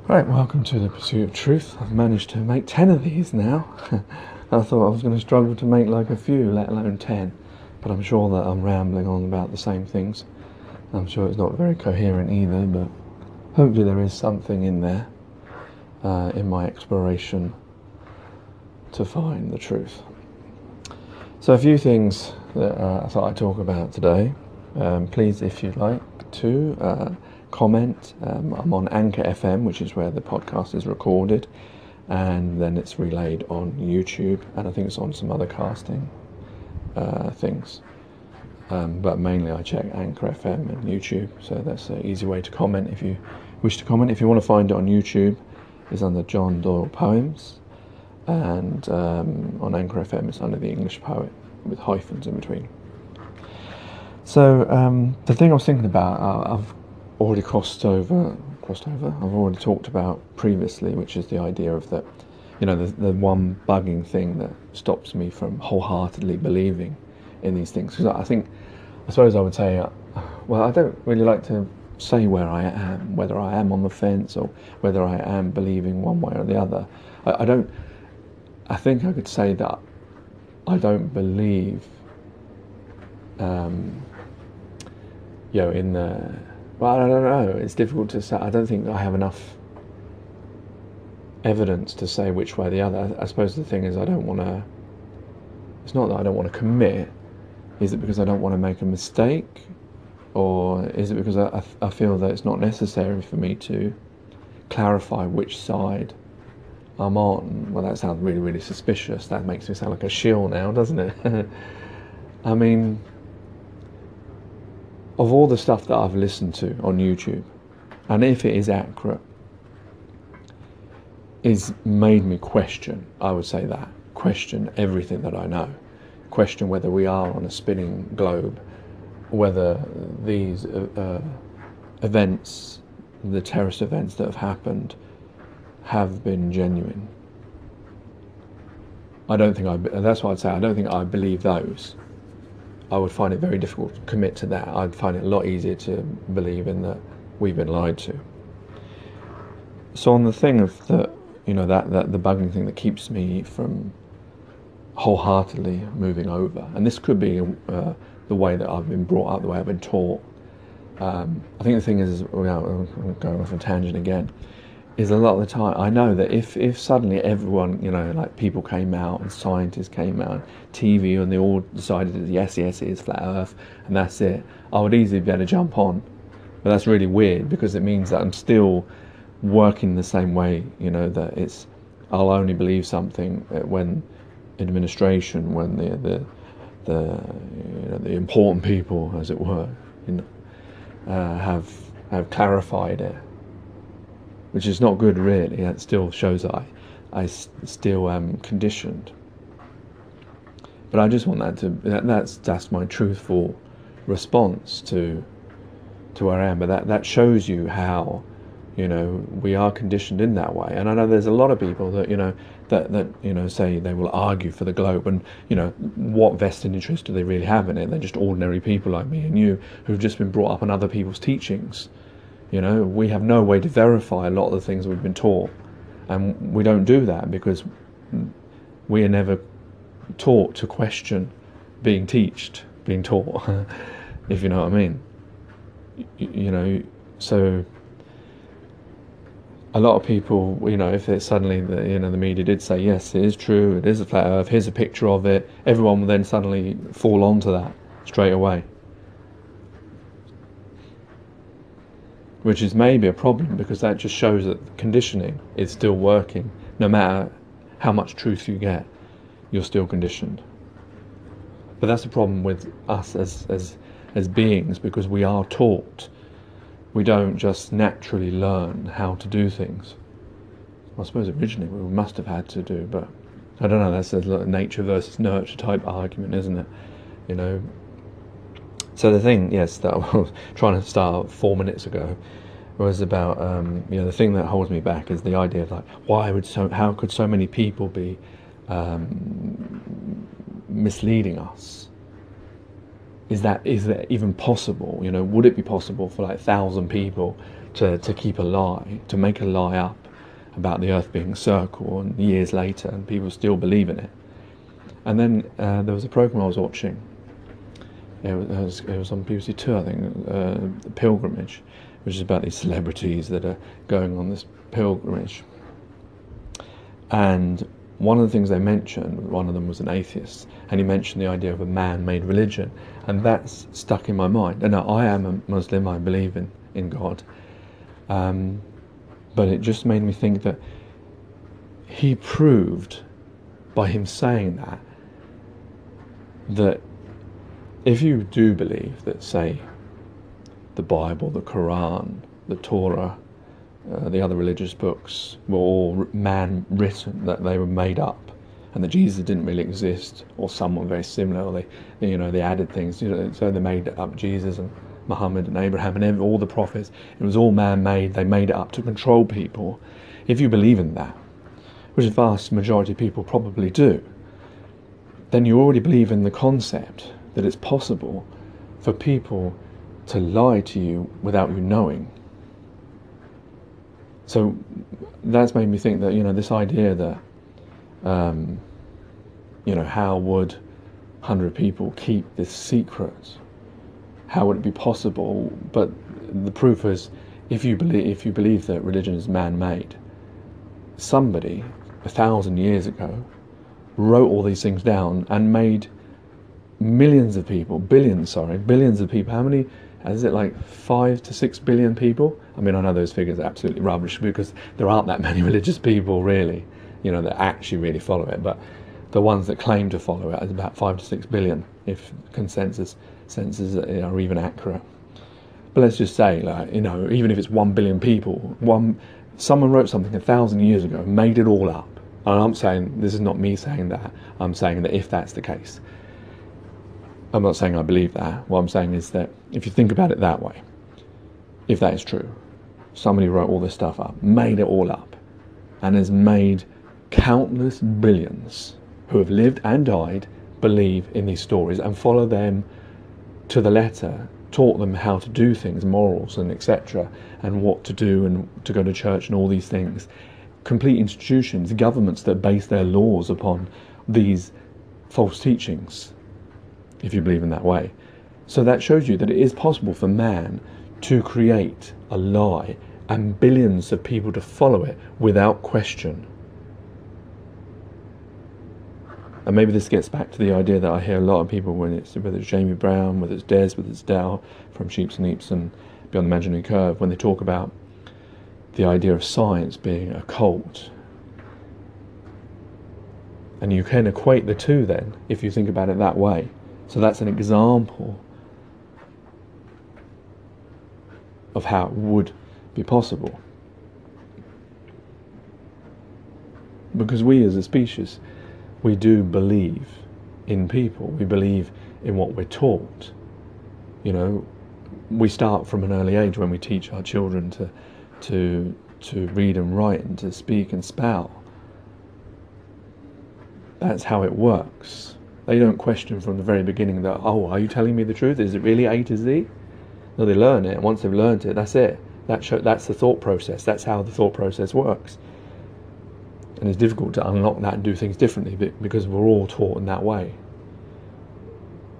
Right, welcome to the Pursuit of Truth. I've managed to make 10 of these now. I thought I was going to struggle to make like a few, let alone 10. But I'm sure that I'm rambling on about the same things. I'm sure it's not very coherent either, but hopefully there is something in there, in my exploration to find the truth. So a few things that I thought I'd talk about today. Please, if you'd like to, comment. I'm on Anchor FM, which is where the podcast is recorded, and then it's relayed on YouTube, and I think it's on some other casting things. But mainly I check Anchor FM and YouTube, so that's an easy way to comment if you wish to comment. If you want to find it on YouTube, it's under John Doyle Poems, and on Anchor FM it's under the English Poet with hyphens in between. So the thing I was thinking about, I've already crossed over. I've already talked about previously, which is the idea of that, the one bugging thing that stops me from wholeheartedly believing in these things. Because I suppose I would say, I don't really like to say where I am, whether I am on the fence or whether I am believing one way or the other. I think I could say that I don't believe, in the. Well, I don't know. It's difficult to say. I don't think I have enough evidence to say which way or the other. I suppose the thing is I don't want to. It's not that I don't want to commit. Is it because I don't want to make a mistake, or is it because I feel that it's not necessary for me to clarify which side I'm on? Well, that sounds really, really suspicious. That makes me sound like a shill now, doesn't it? I mean, of all the stuff that I've listened to on YouTube, and if it is accurate, it's made me question, I would say that, question everything that I know, question whether we are on a spinning globe, whether these events, the terrorist events that have happened, have been genuine. That's what I'd say, I don't think I believe those. I would find it very difficult to commit to that. I'd find it a lot easier to believe in that we've been lied to. So on the thing of the bugging thing that keeps me from wholeheartedly moving over, and this could be the way that I've been brought up, the way I've been taught. I think the thing is, I'm going off a tangent again, is a lot of the time I know that if suddenly everyone, like people came out and scientists came out, TV, and they all decided that yes it is flat earth and that's it, I would easily be able to jump on. But that's really weird, because it means that I'm still working the same way, that I'll only believe something when administration, when the important people, as it were, have clarified it, which is not good, really. It still shows that I still am conditioned. But I just want that's my truthful response to where I am. But that shows you how, we are conditioned in that way. And I know there's a lot of people that that say they will argue for the globe, and what vested interest do they really have in it? They're just ordinary people like me and you who've just been brought up on other people's teachings. We have no way to verify a lot of the things we've been taught, and we don't do that because we are never taught to question being taught, if you know what I mean. So a lot of people, if it's suddenly the media did say yes, it is true, it is a flat earth, here's a picture of it, everyone will then suddenly fall onto that straight away. Which is maybe a problem, because that just shows that conditioning is still working. No matter how much truth you get, you're still conditioned. But that's the problem with us as beings, because we are taught. We don't just naturally learn how to do things. I suppose originally we must have had to do, but I don't know, that's a nature versus nurture type argument, isn't it? So the thing, yes, that I was trying to start 4 minutes ago was about, the thing that holds me back is the idea of how could so many people be misleading us? Is that even possible? Would it be possible for 1,000 people to keep a lie, to make a lie up about the Earth being a circle, and years later, and people still believe in it. And then there was a program I was watching. It was on BBC Two, I think, The Pilgrimage, which is about these celebrities that are going on this pilgrimage. And one of the things they mentioned, one of them was an atheist, and he mentioned the idea of a man-made religion, and that's stuck in my mind. And now, I am a Muslim, I believe in God, but it just made me think that he proved, by him saying that if you do believe that, say, the Bible, the Quran, the Torah, the other religious books were all man-written, that they were made up, and that Jesus didn't really exist, or someone very similar, or they added things, so they made up Jesus and Muhammad and Abraham and all the prophets. It was all man-made. They made it up to control people. If you believe in that, which the vast majority of people probably do, then you already believe in the concept that it's possible for people to lie to you without you knowing. So that's made me think that, this idea that, how would 100 people keep this secret? How would it be possible? But the proof is, if you believe that religion is man-made, somebody 1,000 years ago wrote all these things down and made billions of people. How many? Is it like 5 to 6 billion people? I mean, I know those figures are absolutely rubbish because there aren't that many religious people really, that actually really follow it. But the ones that claim to follow it is about 5 to 6 billion, if census are even accurate. But let's just say, even if it's 1 billion people, someone wrote something 1,000 years ago, made it all up. And I'm saying, this is not me saying that, I'm saying that if that's the case, I'm not saying I believe that. What I'm saying is that if you think about it that way, if that is true, somebody wrote all this stuff up, made it all up, and has made countless billions who have lived and died believe in these stories and follow them to the letter, taught them how to do things, morals and etc., and what to do and to go to church and all these things. Complete institutions, governments that base their laws upon these false teachings, if you believe in that way. So that shows you that it is possible for man to create a lie and billions of people to follow it without question. And maybe this gets back to the idea that I hear a lot of people, whether it's Jamie Brown, whether it's Des, whether it's Dal from Sheeps and Heaps and Beyond the Imaginary Curve, when they talk about the idea of science being a cult. And you can equate the two then, if you think about it that way. So that's an example of how it would be possible. Because we as a species, we do believe in people. We believe in what we're taught. We start from an early age when we teach our children to read and write and to speak and spell. That's how it works. They don't question from the very beginning that, are you telling me the truth? Is it really A to Z? No, they learn it, and once they've learned it, that's it. That's the thought process. That's how the thought process works. And it's difficult to unlock that and do things differently because we're all taught in that way.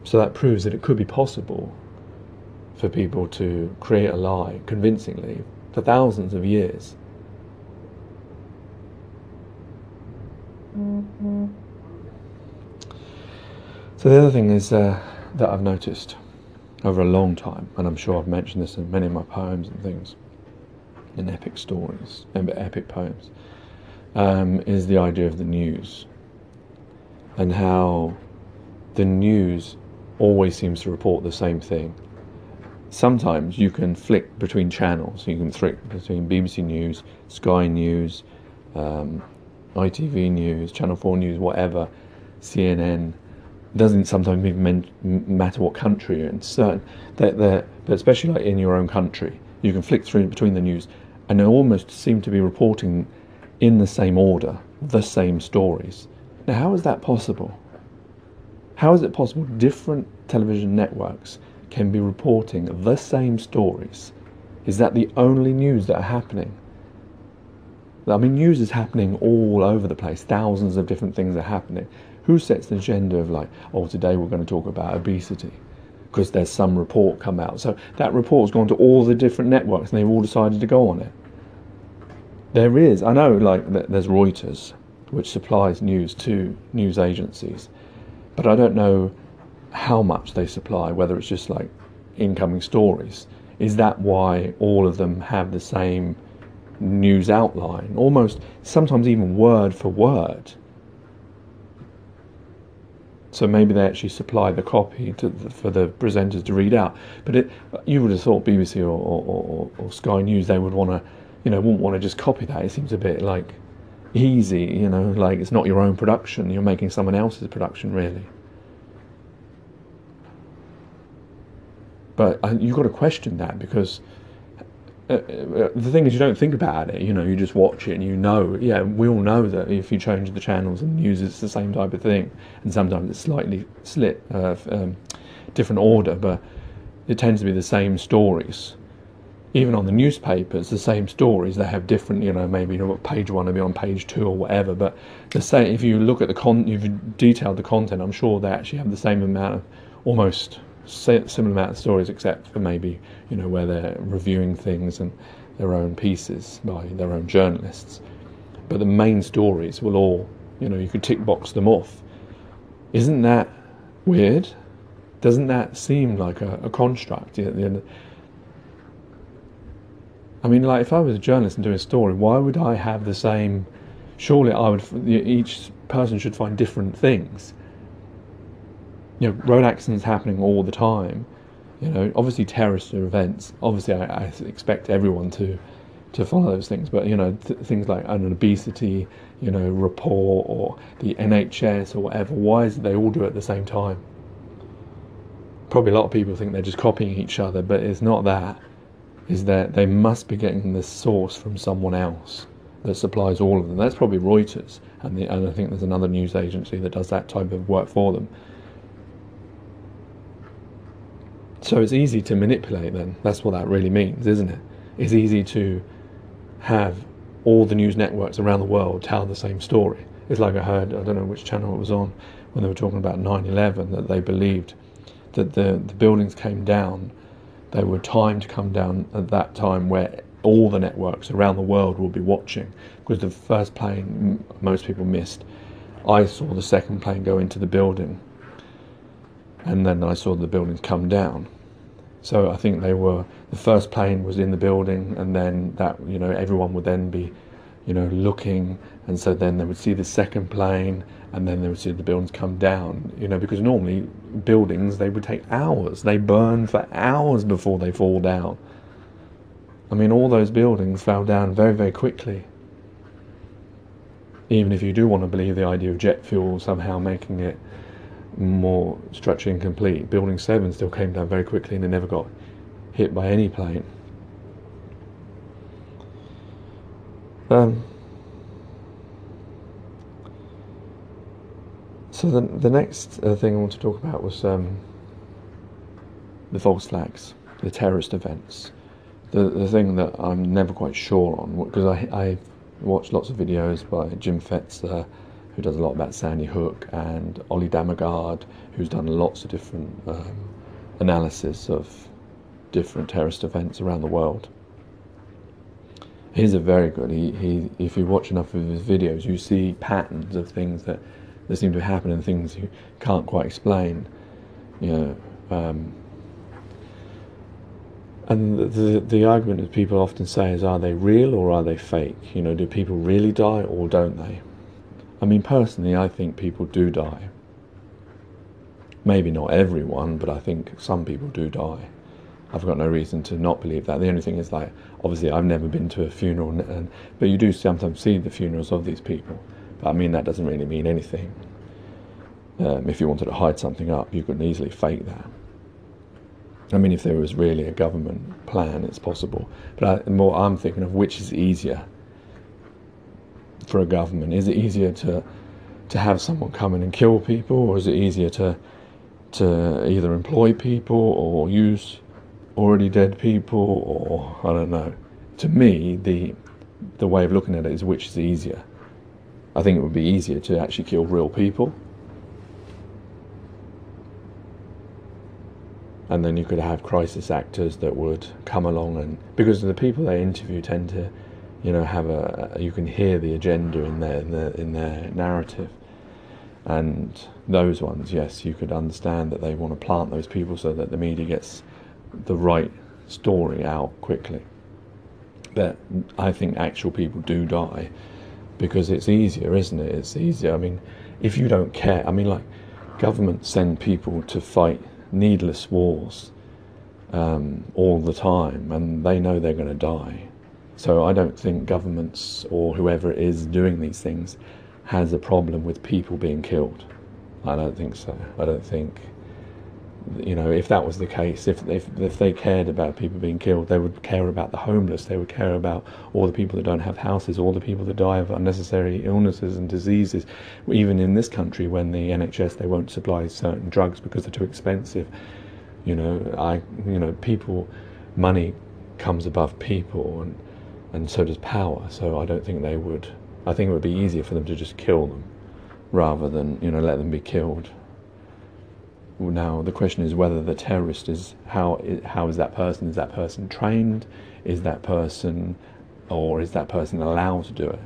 So that proves that it could be possible for people to create a lie convincingly for thousands of years. So the other thing is that I've noticed over a long time, and I'm sure I've mentioned this in many of my poems and things, in epic stories, and epic poems, is the idea of the news, and how the news always seems to report the same thing. Sometimes you can flick between channels. You can flick between BBC News, Sky News, ITV News, Channel 4 News, whatever, CNN. Doesn't sometimes even matter what country you're in. But especially like in your own country, you can flick through between the news, and they almost seem to be reporting in the same order, the same stories. Now, how is that possible? How is it possible different television networks can be reporting the same stories Is that the only news that are happening? I mean, news is happening all over the place. Thousands of different things are happening. Who sets the agenda of like, oh, today we're going to talk about obesity because there's some report come out. So that report's gone to all the different networks and they've all decided to go on it. There is, I know, like there's Reuters, which supplies news to news agencies, but I don't know how much they supply, whether it's just like incoming stories. Is that why all of them have the same news outline, almost sometimes even word for word? So maybe they actually supply the copy for the presenters to read out. But you would have thought BBC or Sky News, they would want to, wouldn't want to just copy that. It seems a bit like easy, like it's not your own production. You're making someone else's production, really. But you've got to question that, because the thing is, you don't think about it, you just watch it and yeah, we all know that if you change the channels and news, it's the same type of thing, and sometimes it's slightly different order, but it tends to be the same stories. Even on the newspapers, the same stories, they have different, maybe page 1 will be on page 2 or whatever, but the same, if you look at you've detailed the content, I'm sure they actually have the same amount of, almost similar amount of stories, except for maybe where they're reviewing things and their own pieces by their own journalists. But the main stories will all, you could tick box them off. Isn't that weird? Doesn't that seem like a construct at the end? I mean, like, if I was a journalist and doing a story, why would I have the same? Surely each person should find different things. Road accidents happening all the time. Obviously terrorist events. Obviously, I expect everyone to follow those things. But things like obesity, report, or the NHS or whatever. Why is it they all do it at the same time? Probably a lot of people think they're just copying each other, but it's not that. Is that they must be getting the source from someone else that supplies all of them. That's probably Reuters, and I think there's another news agency that does that type of work for them. So it's easy to manipulate then. That's what that really means, isn't it? It's easy to have all the news networks around the world tell the same story. It's like I heard, I don't know which channel it was on, when they were talking about 9/11, that they believed that the buildings came down, they were timed to come down at that time where all the networks around the world will be watching, because the first plane most people missed. I saw the second plane go into the building, and then I saw the buildings come down. So I think the first plane was in the building, and then that, everyone would then be, looking, and so then they would see the second plane, and then they would see the buildings come down, because normally buildings, they would take hours. They burn for hours before they fall down. I mean, all those buildings fell down very, very quickly. Even if you do want to believe the idea of jet fuel somehow making it more structurally incomplete, Building 7 still came down very quickly and it never got hit by any plane. So the next thing I want to talk about was the false flags, the terrorist events. The thing that I'm never quite sure on, because I watched lots of videos by Jim Fetzer, who does a lot about Sandy Hook, and Ollie Damagard, who's done lots of different analysis of different terrorist events around the world. He's a very good. If you watch enough of his videos, you see patterns of things that seem to happen and things you can't quite explain. And the argument that people often say is, are they real or are they fake? Do people really die or don't they? I mean, personally, I think people do die. Maybe not everyone, but I think some people do die. I've got no reason to not believe that. The only thing is, like, obviously I've never been to a funeral, but you do sometimes see the funerals of these people. But I mean, that doesn't really mean anything. If you wanted to hide something up, you could easily fake that. I mean, if there was really a government plan, it's possible. But I'm thinking of which is easier for a government. Is it easier to have someone come in and kill people, or is it easier to either employ people or use already dead people, or I don't know. To me, the way of looking at it is which is easier. I think it would be easier to actually kill real people, and then you could have crisis actors that would come along, and because the people they interview tend to, have you can hear the agenda in their narrative, and those ones, yes, you could understand that they want to plant those people so that the media gets the right story out quickly. But I think actual people do die because it's easier, isn't it? It's easier. I mean, if you don't care, like governments send people to fight needless wars all the time, and they know they're going to die. So I don't think governments or whoever is doing these things has a problem with people being killed. I don't think so. I don't think, if that was the case, if they cared about people being killed, they would care about the homeless, they would care about all the people that don't have houses, all the people that die of unnecessary illnesses and diseases. Even in this country, when the NHS, they won't supply certain drugs because they're too expensive. People, money comes above people, and so does power. So I don't think they would. I think it would be easier for them to just kill them rather than, let them be killed. Now, the question is whether the terrorist is, how is that person? Is that person trained? Is that person allowed to do it?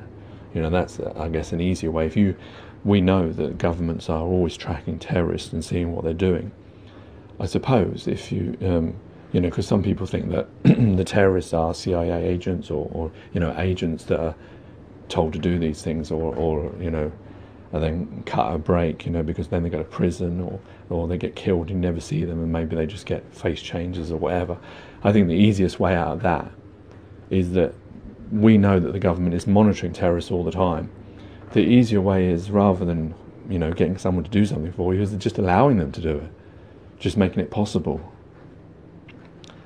That's, I guess, an easier way. We know that governments are always tracking terrorists and seeing what they're doing. I suppose if because some people think that the terrorists are CIA agents or agents that are told to do these things, or and then cut a break, because then they go to prison or they get killed, you never see them, and maybe they just get face changes or whatever. I think the easiest way out of that is that we know that the government is monitoring terrorists all the time. The easier way is, rather than getting someone to do something for you, is just allowing them to do it, just making it possible.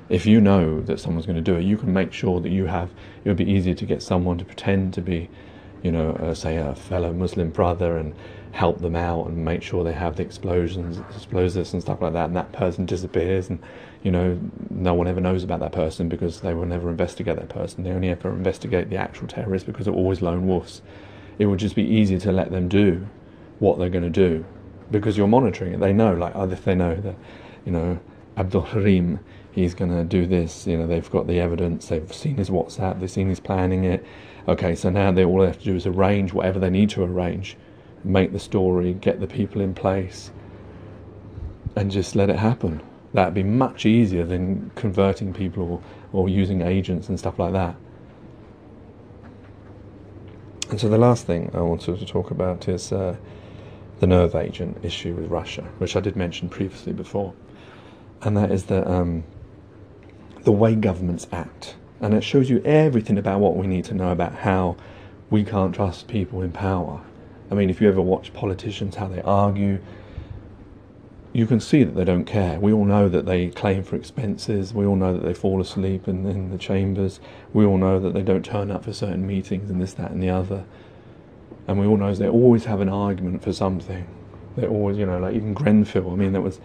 If you know that someone's going to do it, you can make sure that it would be easier to get someone to pretend to be say a fellow Muslim brother and help them out and make sure they have the explosives and stuff like that, and that person disappears, and no one ever knows about that person because they will never investigate that person. They only ever investigate the actual terrorists because they're always lone wolves. It would just be easier to let them do what they're going to do because you're monitoring it. They know, if they know that Abdul Harim, he's going to do this, they've got the evidence, they've seen his WhatsApp, they've seen his planning it. Okay, so now all they have to do is arrange whatever they need to arrange, make the story, get the people in place, and just let it happen. That'd be much easier than converting people or using agents and stuff like that. And so the last thing I wanted to talk about is the nerve agent issue with Russia, which I did mention previously before. And that is the way governments act. And it shows you everything about what we need to know about how we can't trust people in power. I mean, if you ever watch politicians, how they argue, you can see that they don't care. We all know that they claim for expenses. We all know that they fall asleep in the chambers. We all know that they don't turn up for certain meetings and this, that and the other. And we all know they always have an argument for something. They always, like even Grenfell, I mean, that was,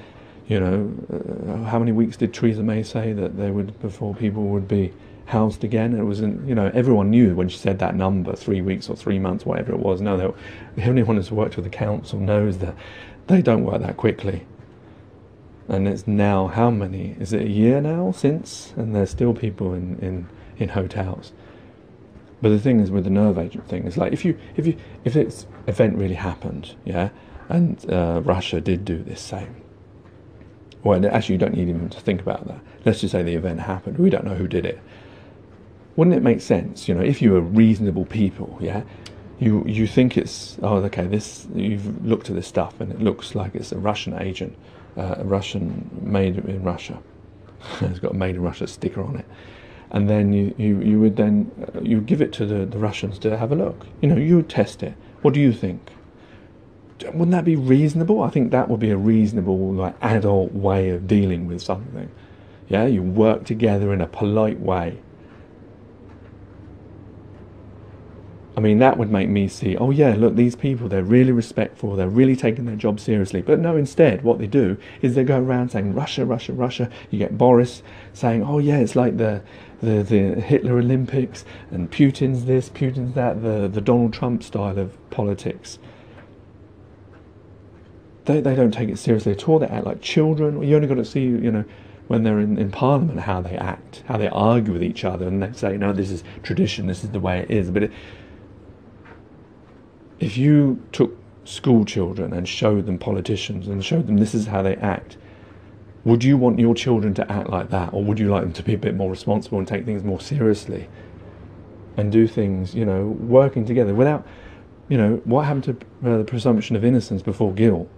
how many weeks did Theresa May say that before people would be housed again? It was, everyone knew when she said that number, 3 weeks or 3 months, whatever it was. No, anyone who's worked with the council knows that they don't work that quickly. And it's now, how many? Is it a year now since? And there's still people in hotels. But the thing is with the nerve agent thing, it's like if this event really happened, yeah, and Russia did do this same. Well, actually, you don't need even to think about that. Let's just say the event happened. We don't know who did it. Wouldn't it make sense, if you were reasonable people, yeah, you think it's, you've looked at this stuff and it looks like it's a Russian agent, a Russian made in Russia. It's got a made in Russia sticker on it. And then you would then you give it to the Russians to have a look. You would test it. What do you think? Wouldn't that be reasonable? I think that would be a reasonable, adult way of dealing with something. Yeah, you work together in a polite way. I mean, that would make me see, oh yeah, look, these people, they're really respectful, they're really taking their job seriously. But no, instead, what they do is they go around saying, Russia, Russia, Russia. You get Boris saying, oh yeah, it's like the Hitler Olympics, and Putin's this, Putin's that, the Donald Trump style of politics. They don't take it seriously at all. They act like children. You only got to see, you know, when they're in Parliament, how they act, how they argue with each other, and they say, no, this is tradition, this is the way it is. But if you took school children and showed them politicians and showed them this is how they act, would you want your children to act like that? Or would you like them to be a bit more responsible and take things more seriously and do things, you know, working together without, you know, what happened to the presumption of innocence before guilt?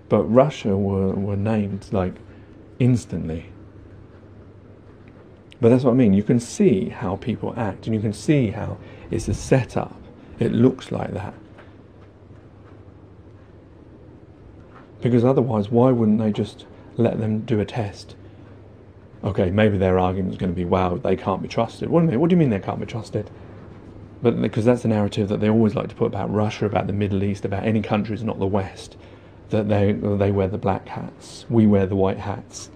But Russia were named, like, instantly. But that's what I mean. You can see how people act, and you can see how it's a setup. It looks like that. Because otherwise, why wouldn't they just let them do a test? Okay, maybe their argument is going to be, wow, they can't be trusted. What do you mean they can't be trusted? But because that's the narrative that they always like to put about Russia, about the Middle East, about any countries not the West, that they wear the black hats, we wear the white hats.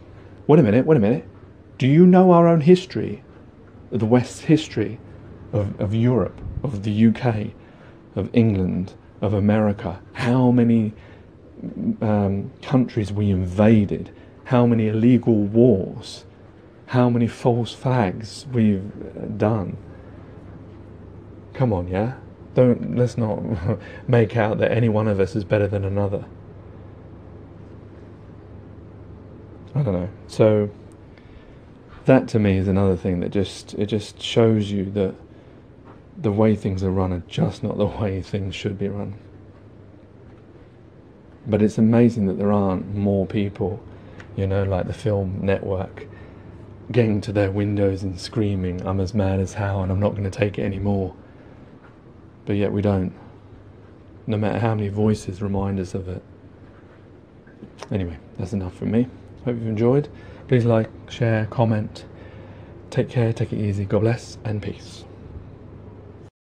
Wait a minute. Do you know our own history, the West's history of Europe, of the UK, of England, of America? How many countries we invaded, how many illegal wars, how many false flags we've done? Come on, yeah? Let's not make out that any one of us is better than another. I don't know. So that to me is another thing that just shows you that the way things are run are just not the way things should be run. But it's amazing that there aren't more people, you know, like the film network, getting to their windows and screaming, I'm as mad as hell and I'm not going to take it anymore. But yet we don't. No matter how many voices remind us of it. Anyway, that's enough from me. Hope you've enjoyed. Please like, share, comment. Take care, take it easy. God bless and peace.